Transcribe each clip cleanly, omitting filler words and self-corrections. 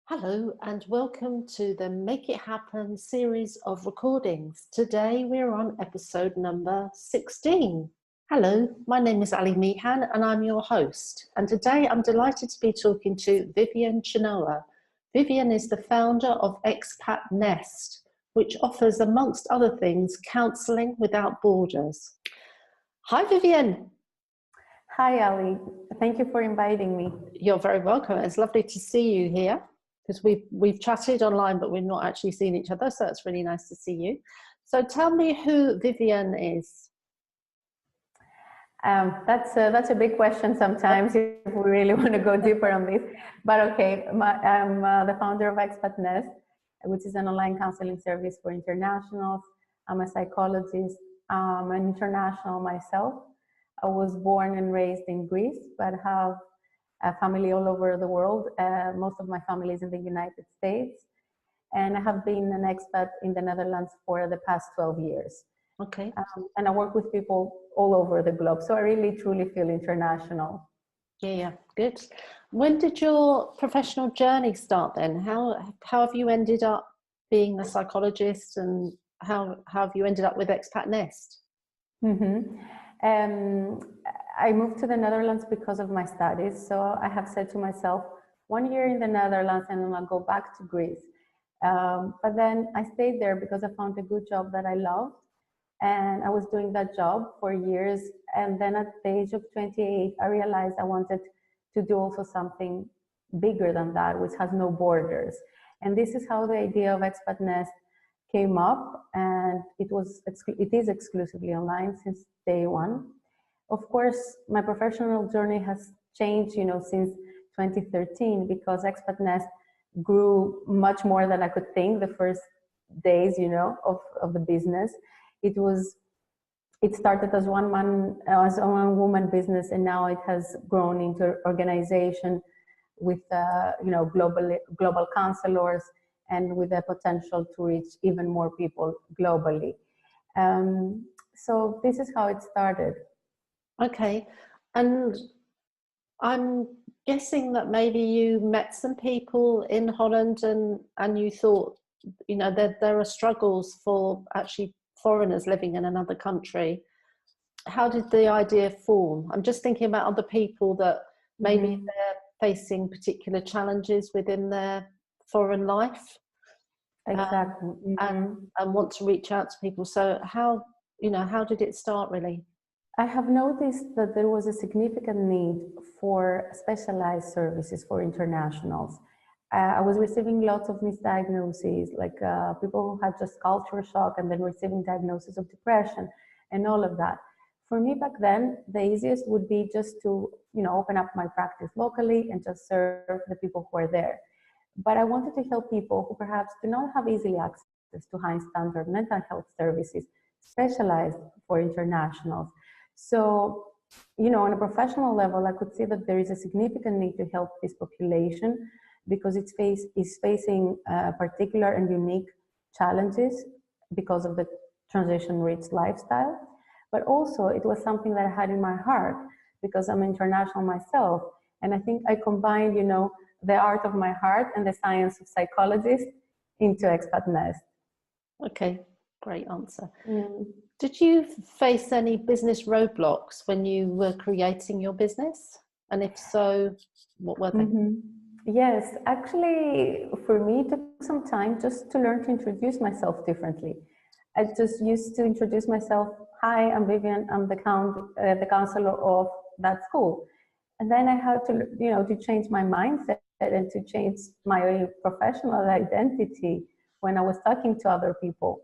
Hello and welcome to the Make It Happen series of recordings. Today we're on episode number 16. Hello, my name is Ali Meehan and I'm your host. And today I'm delighted to be talking to Vivian Chiona. Vivian is the founder of Expat Nest, which offers, amongst other things, counselling without borders. Hi, Vivian. Hi, Ali. Thank you for inviting me. You're very welcome. It's lovely to see you here, because we've chatted online, but we've not actually seen each other, so it's really nice to see you. So tell me who Vivian is. That's a big question sometimes if we really want to go deeper on this. But okay, I'm the founder of Expat Nest, which is an online counseling service for internationals. I'm a psychologist. I'm an international myself. I was born and raised in Greece, but have a family all over the world. Most of my family is in the United States. And I have been an expat in the Netherlands for the past 12 years. Okay. And I work with people all over the globe. So I really, truly feel international. Yeah, good. When did your professional journey start then? How have you ended up being a psychologist, and how have you ended up with Expat Nest? I moved to the Netherlands because of my studies. So I have said to myself, 1 year in the Netherlands and then I'll go back to Greece. But then I stayed there because I found a good job that I loved. And I was doing that job for years. And then at the age of 28, I realized I wanted to do also something bigger than that, which has no borders. And this is how the idea of Expat Nest came up. And it is exclusively online since day one. Of course, my professional journey has changed, since 2013, because Expat Nest grew much more than I could think the first days, of the business. It started as as a one-woman business, and now it has grown into organization with, global counselors, and with the potential to reach even more people globally. So this is how it started. Okay, and I'm guessing that maybe you met some people in Holland and you thought, that there are struggles for actually foreigners living in another country. How did the idea form? I'm just thinking about other people that maybe they're facing particular challenges within their foreign life. Exactly. And want to reach out to people. So how did it start really? I have noticed that there was a significant need for specialized services for internationals. I was receiving lots of misdiagnoses, like people who had just culture shock and then receiving diagnosis of depression and all of that. For me back then, the easiest would be just to, open up my practice locally and just serve the people who are there. But I wanted to help people who perhaps do not have easy access to high standard mental health services specialized for internationals. So, on a professional level, I could see that there is a significant need to help this population because it is facing particular and unique challenges because of the transition-rich lifestyle. But also, it was something that I had in my heart because I'm international myself. And I think I combined, the art of my heart and the science of psychologist into Expat Nest. Okay, great answer. Did you face any business roadblocks when you were creating your business? And if so, what were they? Yes, actually, for me, it took some time just to learn to introduce myself differently. I just used to introduce myself, hi, I'm Vivian, I'm the counselor of that school. And then I had to change my mindset and to change my professional identity when I was talking to other people.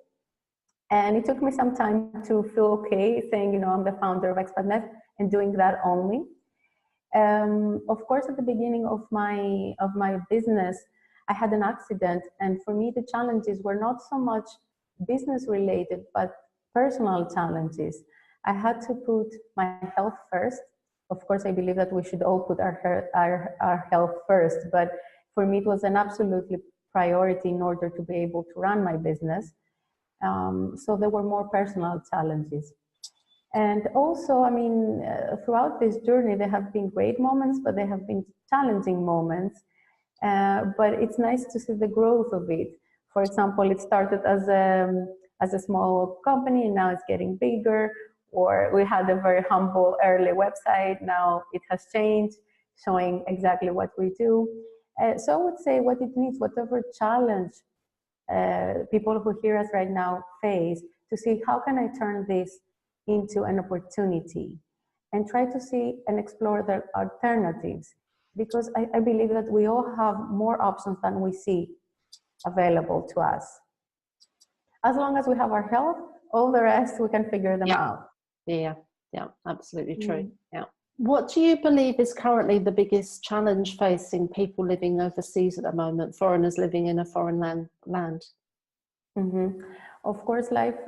And it took me some time to feel okay saying, I'm the founder of Expat Nest and doing that only. Of course, at the beginning of my business, I had an accident. And for me, the challenges were not so much business related, but personal challenges. I had to put my health first. Of course, I believe that we should all put our health first. But for me, it was an absolutely priority in order to be able to run my business. So there were more personal challenges. And also, throughout this journey, there have been great moments, but there have been challenging moments. But it's nice to see the growth of it. For example, it started as a small company, and now it's getting bigger. Or we had a very humble early website. Now it has changed, showing exactly what we do. So I would say what it needs, whatever challenge people who hear us right now face, to see how can I turn this into an opportunity, and try to see and explore the alternatives. Because I believe that we all have more options than we see available to us. As long as we have our health, all the rest we can figure them out. Yeah, absolutely true. Yeah. What do you believe is currently the biggest challenge facing people living overseas at the moment, foreigners living in a foreign land? Of course, life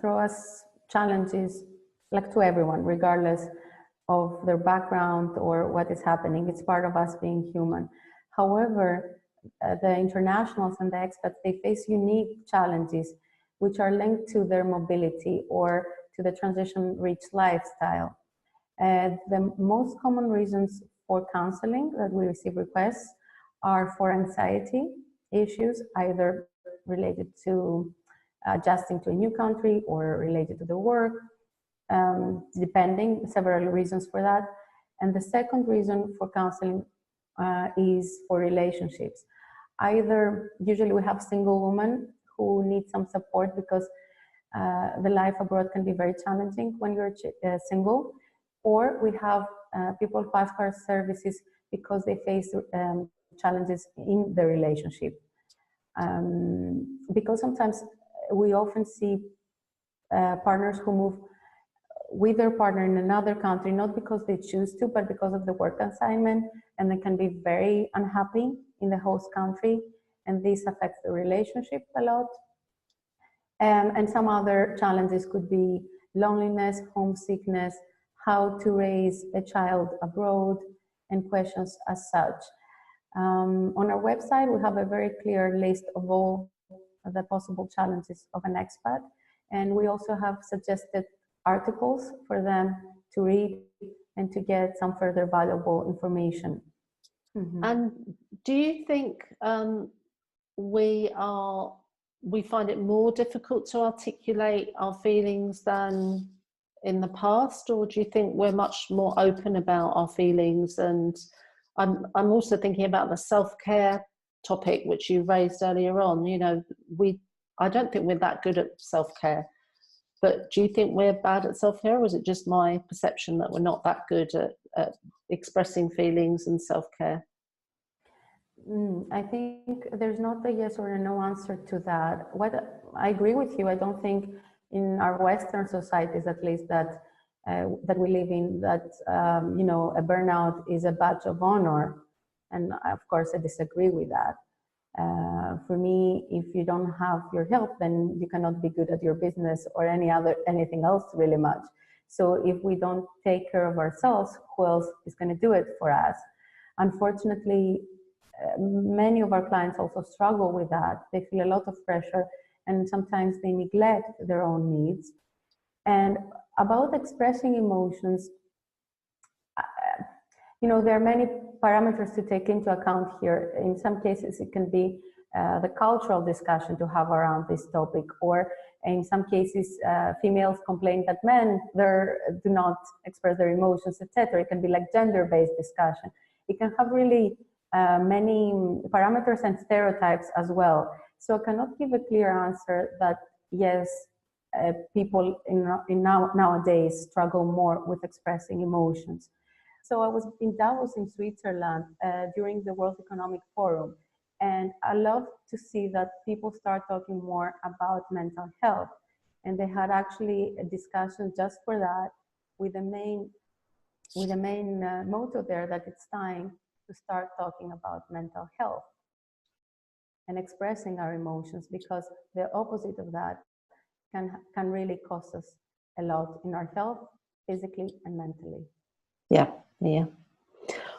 throws us challenges, like to everyone, regardless of their background or what is happening. It's part of us being human. However, the internationals and the expats, they face unique challenges which are linked to their mobility or to the transition-rich lifestyle. The most common reasons for counseling that we receive requests are for anxiety issues, either related to adjusting to a new country or related to the work, depending, several reasons for that. And the second reason for counseling is for relationships. Either, usually we have single women who need some support because the life abroad can be very challenging when you're single, or we have people who ask our services because they face challenges in the relationship. Because sometimes we often see partners who move with their partner in another country, not because they choose to, but because of the work assignment, and they can be very unhappy in the host country, and this affects the relationship a lot. And some other challenges could be loneliness, homesickness, how to raise a child abroad, and questions as such. On our website, we have a very clear list of all the possible challenges of an expat, and we also have suggested articles for them to read and to get some further valuable information. And do you think we find it more difficult to articulate our feelings than in the past, or do you think we're much more open about our feelings? And I'm also thinking about the self-care topic which you raised earlier on. You know, I don't think we're that good at self-care, but do you think we're bad at self-care, or is it just my perception that we're not that good at expressing feelings and self-care? I think there's not a yes or a no answer to that. I agree with you. I don't think in our Western societies, at least that we live in, that a burnout is a badge of honor, and of course I disagree with that. For me, if you don't have your health, then you cannot be good at your business or anything else really much. So if we don't take care of ourselves, who else is going to do it for us? Unfortunately, many of our clients also struggle with that. They feel a lot of pressure, and sometimes they neglect their own needs. And about expressing emotions, there are many parameters to take into account here. In some cases, it can be the cultural discussion to have around this topic, or in some cases, females complain that men do not express their emotions, etc. It can be like gender-based discussion. It can have really many parameters and stereotypes as well. So I cannot give a clear answer that yes, people nowadays struggle more with expressing emotions. So I was in Davos in Switzerland during the World Economic Forum, and I love to see that people start talking more about mental health. And they had actually a discussion just for that, with the main motto there that it's time to start talking about mental health and expressing our emotions, because the opposite of that can really cost us a lot in our health, physically and mentally. Yeah.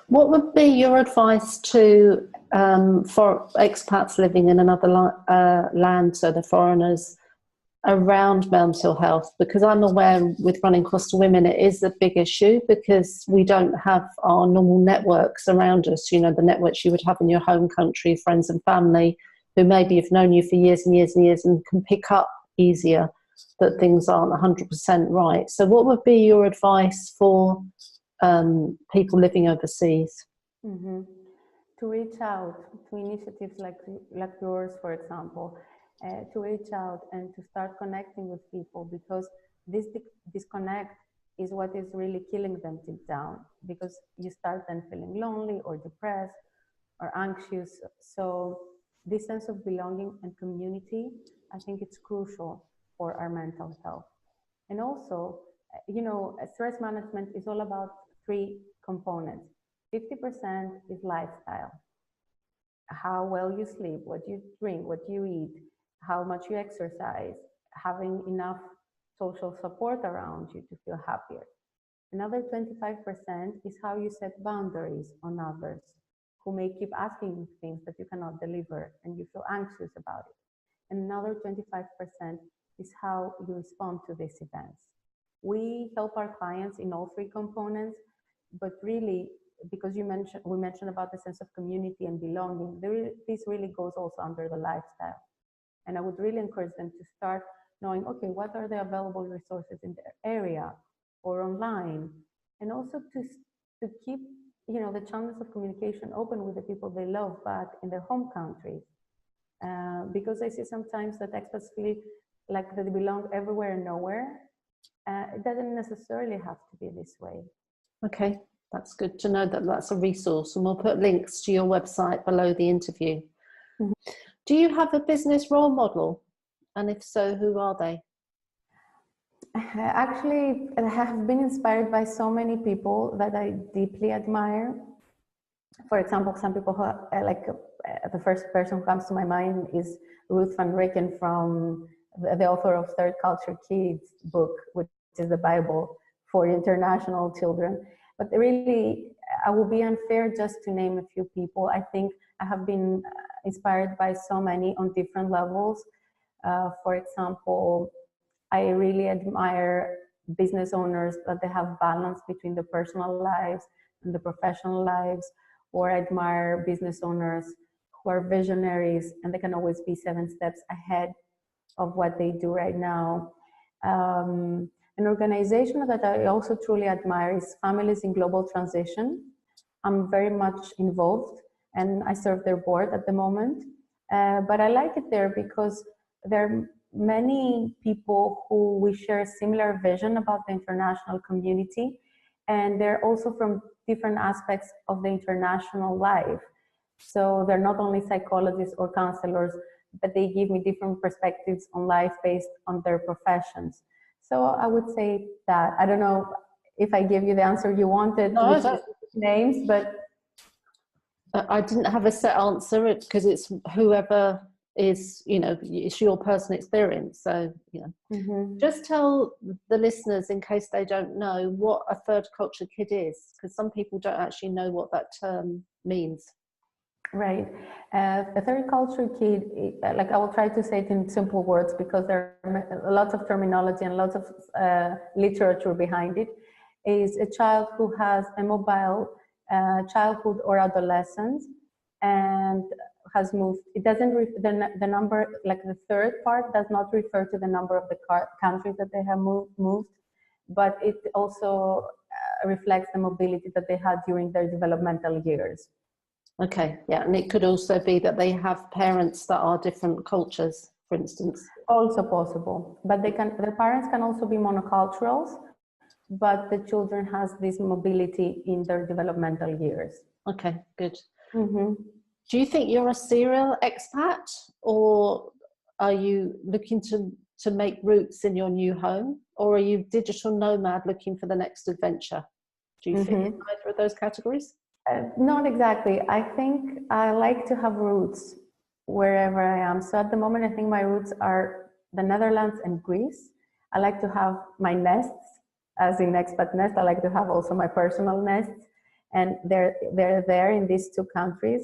What would be your advice to for expats living in another land, so the foreigners, around mental health? Because I'm aware with running Costa Women, it is a big issue because we don't have our normal networks around us, you know, the networks you would have in your home country, friends and family who maybe have known you for years and years and years and can pick up easier that things aren't 100% right. So what would be your advice for people living overseas? Mm-hmm. To reach out to initiatives like yours, for example, to reach out and to start connecting with people, because this disconnect is what is really killing them deep down, because you start then feeling lonely or depressed or anxious. So this sense of belonging and community, I think it's crucial for our mental health. And also, you know, stress management is all about three components. 50% is lifestyle, how well you sleep, what you drink, what you eat, how much you exercise, having enough social support around you to feel happier. Another 25% is how you set boundaries on others who may keep asking you things that you cannot deliver and you feel anxious about it. And another 25% is how you respond to these events. We help our clients in all three components, but really, because we mentioned about the sense of community and belonging, this really goes also under the lifestyle. And I would really encourage them to start knowing, okay, what are the available resources in their area or online, and also to keep, you know, the channels of communication open with the people they love back in their home countries. Because I see sometimes that expats feel like they belong everywhere and nowhere. It doesn't necessarily have to be this way. Okay, that's good to know that that's a resource, and we'll put links to your website below the interview. Mm-hmm. Do you have a business role model? And if so, who are they? Actually, I have been inspired by so many people that I deeply admire. For example, some people who the first person who comes to my mind is Ruth van Ricken, from the author of Third Culture Kids book, which is the Bible for international children. But really, I will be unfair just to name a few people. I think I have been inspired by so many on different levels. For example, I really admire business owners that they have balance between the personal lives and the professional lives, or I admire business owners who are visionaries and they can always be 7 steps ahead of what they do right now. An organization that I also truly admire is Families in Global Transition. I'm very much involved and I serve their board at the moment. But I like it there because there are many people who we share a similar vision about the international community, and they're also from different aspects of the international life. So they're not only psychologists or counselors, but they give me different perspectives on life based on their professions. So I would say that. I don't know if I gave you the answer you wanted with names, but I didn't have a set answer because it's whoever is, you know, it's your personal experience. So, you know, mm-hmm. Just tell the listeners, in case they don't know, what a third culture kid is, because some people don't actually know what that term means. Right. A third culture kid, like I will try to say it in simple words because there are lots of terminology and lots of literature behind it, is a child who has a mobile childhood or adolescence and has moved. It doesn't, the number, like the third part does not refer to the number of the countries that they have moved, but it also reflects the mobility that they had during their developmental years. Okay, yeah, and it could also be that they have parents that are different cultures, for instance. Also possible, but their parents can also be monoculturals, but the children has this mobility in their developmental years. Okay, good. Mm-hmm. Do you think you're a serial expat, or are you looking to make roots in your new home, or are you digital nomad looking for the next adventure? Do you fit in either of those categories? Not exactly. I think I like to have roots wherever I am. So at the moment, I think my roots are the Netherlands and Greece. I like to have my nests, as in Expat Nest. I like to have also my personal nests, and they're there in these two countries.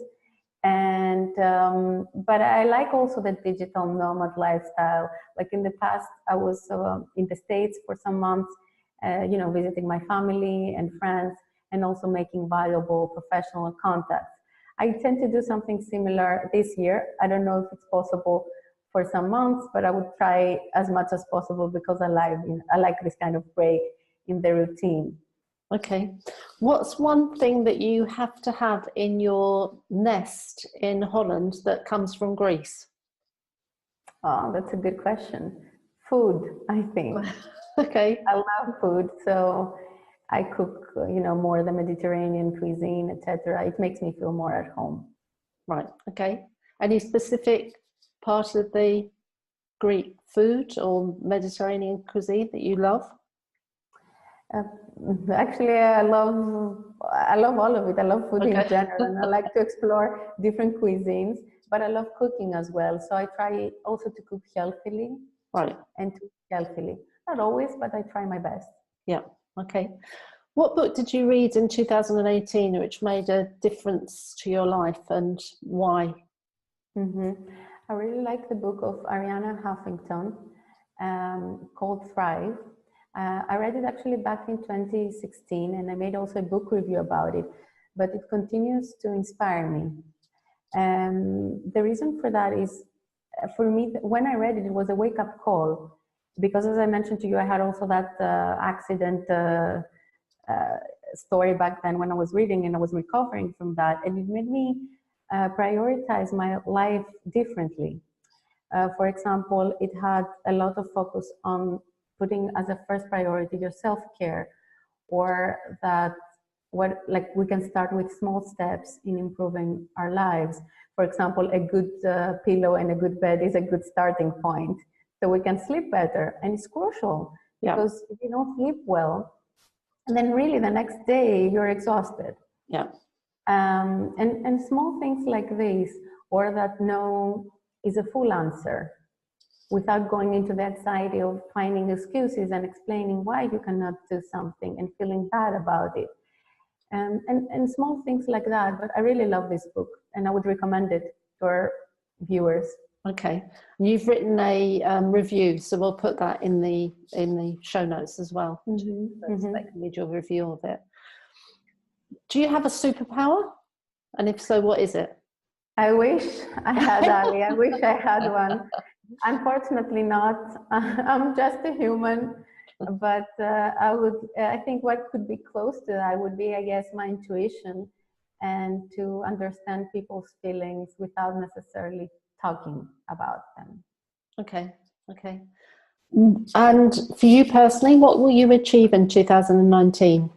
And But I like also the digital nomad lifestyle. Like in the past, I was in the States for some months, visiting my family and friends, and also making valuable professional contacts. I tend to do something similar this year. I don't know if it's possible for some months, but I would try as much as possible because I like this kind of break in the routine. Okay. What's one thing that you have to have in your nest in Holland that comes from Greece? Oh, that's a good question. Food, I think. Okay. I love food, so I cook, more the Mediterranean cuisine, etc. It makes me feel more at home. Right. Okay. Any specific part of the Greek food or Mediterranean cuisine that you love? Actually, I love all of it. I love food in general, and I like to explore different cuisines. But I love cooking as well, so I try also to cook healthily. Right. And to eat healthily. Not always, but I try my best. Yeah. Okay. What book did you read in 2018 which made a difference to your life, and why? I really like the book of Arianna Huffington called Thrive. I read it actually back in 2016, and I made also a book review about it, but it continues to inspire me. The reason for that is, for me, when I read it, it was a wake-up call, because as I mentioned to you, I had also that accident story back then when I was reading, and I was recovering from that, and it made me prioritize my life differently. For example, it had a lot of focus on putting as a first priority your self-care, or that we can start with small steps in improving our lives. For example, a good pillow and a good bed is a good starting point, so we can sleep better, and it's crucial. Yeah. Because if you don't sleep well, and then really the next day you're exhausted. Yeah. And small things like this, or that no is a full answer, without going into the anxiety of finding excuses and explaining why you cannot do something and feeling bad about it. And small things like that. But I really love this book, and I would recommend it to our viewers. Okay. And you've written a review, so we'll put that in the show notes as well, so they can read your review of it. Do you have a superpower? And if so, what is it? I wish I had, Ali. I wish I had one. Unfortunately not. I'm just a human. But I think what could be close to that would be, I guess, my intuition, and to understand people's feelings without necessarily talking about them. Okay. And for you personally, what will you achieve in 2019?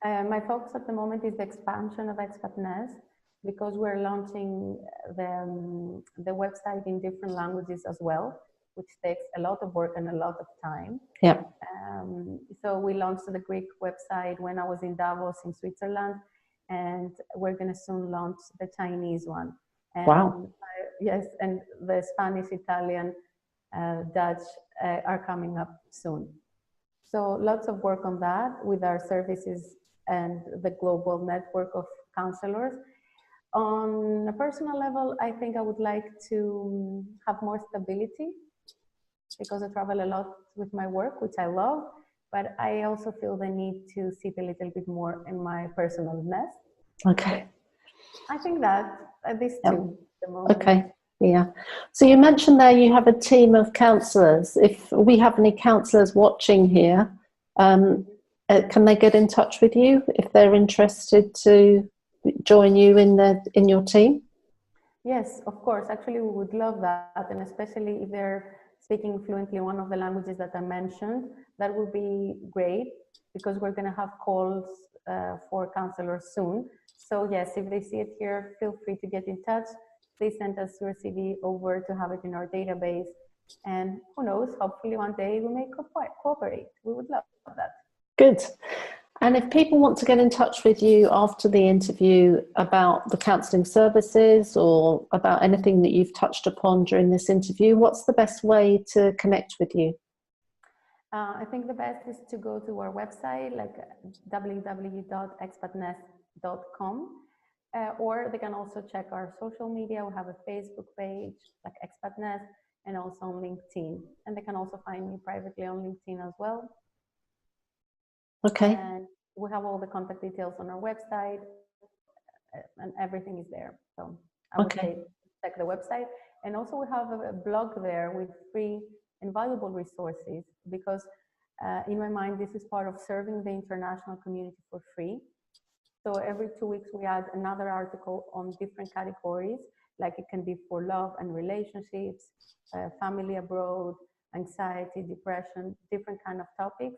My focus at the moment is the expansion of Expat Nest, because we're launching the website in different languages as well, which takes a lot of work and a lot of time. Yeah. So we launched the Greek website when I was in Davos in Switzerland, and we're going to soon launch the Chinese one. And, wow. Yes, and the Spanish, Italian, Dutch are coming up soon. So lots of work on that with our services and the global network of counselors. On a personal level, I think I would like to have more stability, because I travel a lot with my work, which I love, but I also feel the need to sit a little bit more in my personal nest. Okay. I think that these two at the moment. Okay. Yeah. So you mentioned there you have a team of counsellors. If we have any counsellors watching here, can they get in touch with you if they're interested to join you in your team? Yes, of course. Actually, we would love that, and especially if they're speaking fluently one of the languages that I mentioned, that would be great, because we're going to have calls for counselors soon. So yes, if they see it here, feel free to get in touch. Please send us your CV over to have it in our database. And who knows, hopefully one day we may cooperate. We would love that. Good. And if people want to get in touch with you after the interview about the counselling services or about anything that you've touched upon during this interview, what's the best way to connect with you? I think the best is to go to our website, like www.expatnest.com, Or they can also check our social media. We have a Facebook page, like Expat Nest, and also on LinkedIn. And they can also find me privately on LinkedIn as well. Okay. And we have all the contact details on our website, and everything is there. So I would say check the website. And also we have a blog there with free and valuable resources, because in my mind, this is part of serving the international community for free. So every 2 weeks, we add another article on different categories, like it can be for love and relationships, family abroad, anxiety, depression, different kind of topics.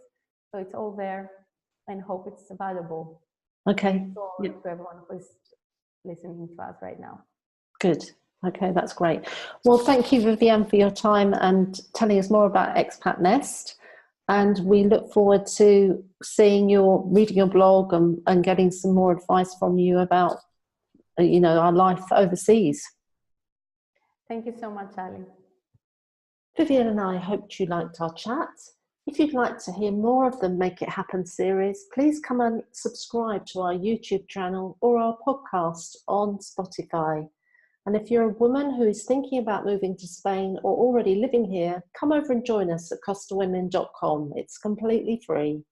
So it's all there, and hope it's valuable to everyone who's listening to us right now. Good. Okay, that's great. Well, thank you, Vivian, for your time and telling us more about Expat Nest. And we look forward to reading your blog and getting some more advice from you about, our life overseas. Thank you so much, Ali. Vivian and I hoped you liked our chat. If you'd like to hear more of the Make It Happen series, please come and subscribe to our YouTube channel or our podcast on Spotify. And if you're a woman who is thinking about moving to Spain or already living here, come over and join us at costawomen.com. It's completely free.